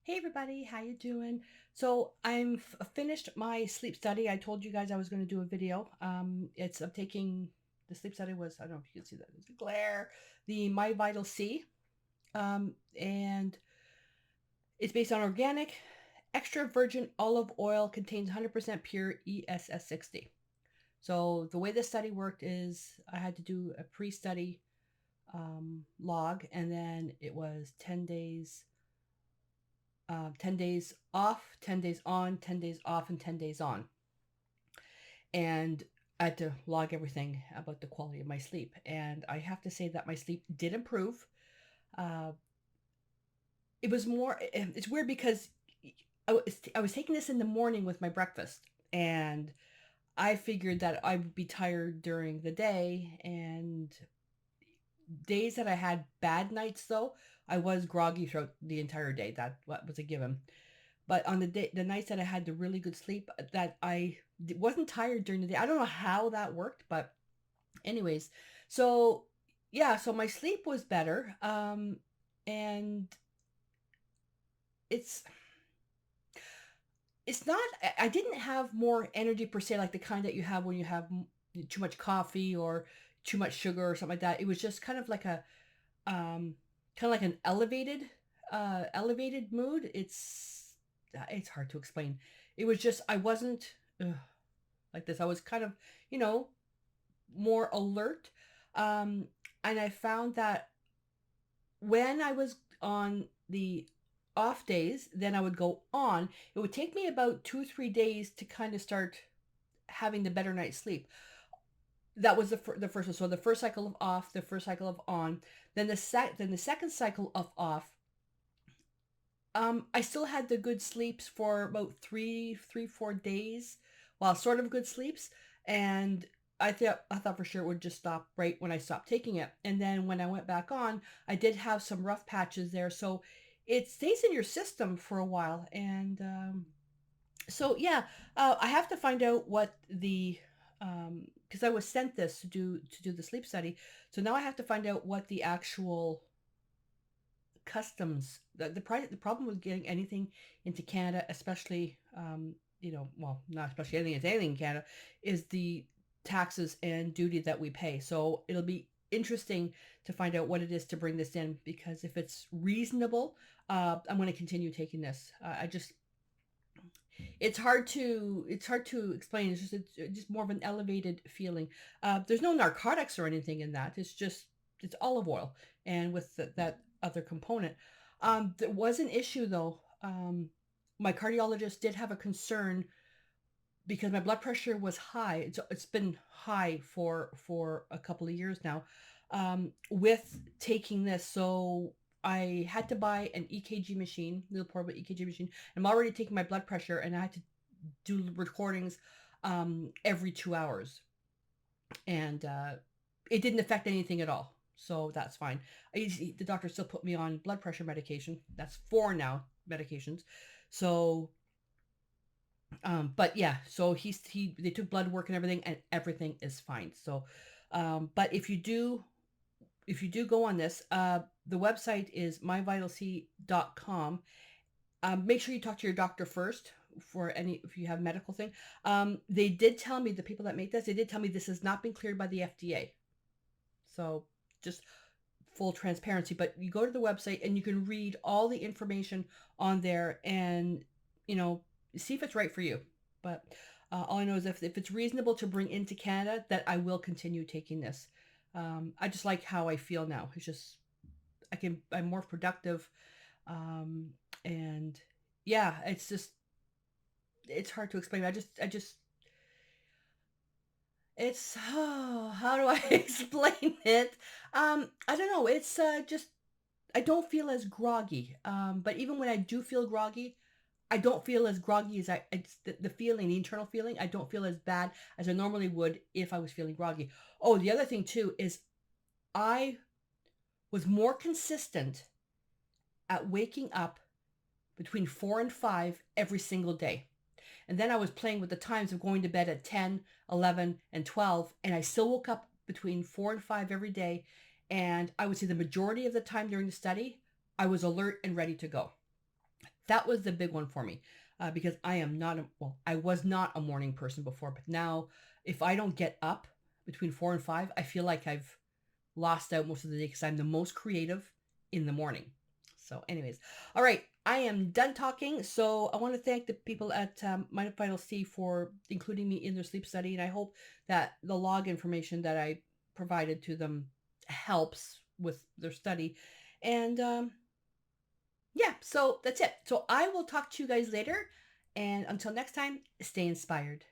Hey everybody, how you doing? So finished my sleep study. I told you guys I was going to do a video. I'm taking the sleep study was, I don't know if you can see that, it's a glare, the MyVital C, and it's based on organic, extra virgin olive oil, contains 100% pure ESS 60. So the way this study worked is I had to do a pre-study log, and then it was 10 days 10 days off, 10 days on, 10 days off, and 10 days on. And I had to log everything about the quality of my sleep. And I have to say that my sleep did improve. Uh, it was more, it's weird because I was taking this in the morning with my breakfast. And I figured that I would be tired during the day. And days that I had bad nights, though, I was groggy throughout the entire day. That was a given. But on the nights that I had the really good sleep, that I wasn't tired during the day. I don't know how that worked, but anyways, so yeah, so my sleep was better. And it's it's not. I didn't have more energy per se, like the kind that you have when you have too much coffee or too much sugar or something like that. It was just kind of like a kind of like an elevated mood. It's hard to explain. It was just I wasn't like this. I was kind of, you know, more alert. Um, and I found that when I was on the off days, then I would go on. It would take me about 2 or 3 days to kind of start having the better night's sleep. That was the first one. So the first cycle of off, the first cycle of on, then the second cycle of off. I still had the good sleeps for about 4 days, well, sort of good sleeps, and I thought for sure it would just stop right when I stopped taking it. And then when I went back on, I did have some rough patches there, so it stays in your system for a while. And so yeah, I have to find out what the because I was sent this to do the sleep study, so now I have to find out what the actual customs the problem with getting anything into Canada, especially well, not especially anything in Canada, is the taxes and duty that we pay. So it'll be interesting to find out what it is to bring this in, because if it's reasonable, I'm going to continue taking this. I just it's hard to explain. It's just more of an elevated feeling. There's no narcotics or anything in that. It's olive oil, and with that other component. There was an issue though. My cardiologist did have a concern because my blood pressure was high. It's been high for a couple of years now, with taking this. So I had to buy an EKG machine, little portable EKG machine. I'm already taking my blood pressure, and I had to do recordings every 2 hours, and it didn't affect anything at all. So that's fine. The doctor still put me on blood pressure medication. That's four now medications. So but yeah, so they took blood work and everything, and everything is fine. So but if you do go on this, the website is myvitalc.com. Make sure you talk to your doctor first for any if you have medical thing. They did tell me, the people that make this, they did tell me this has not been cleared by the FDA. So just full transparency. But you go to the website and you can read all the information on there, and see if it's right for you. But all I know is if it's reasonable to bring into Canada, that I will continue taking this. I just like how I feel now. It's just I'm more productive, and yeah, it's hard to explain. I just it's how do I explain it? I don't know. It's just I don't feel as groggy. But even when I do feel groggy, I don't feel as groggy as it's the feeling, the internal feeling. I don't feel as bad as I normally would if I was feeling groggy. Oh, the other thing too is I was more consistent at waking up between 4 and 5 every single day. And then I was playing with the times of going to bed at 10, 11, and 12. And I still woke up between 4 and 5 every day. And I would say the majority of the time during the study, I was alert and ready to go. That was the big one for me, because I am not well, I was not a morning person before, but now if I don't get up between 4 and 5, I feel like I've lost out most of the day because I'm the most creative in the morning. So, anyways, all right, I am done talking. So, I want to thank the people at MyVital C for including me in their sleep study, and I hope that the log information that I provided to them helps with their study. And yeah, so that's it. So, I will talk to you guys later. And until next time, stay inspired.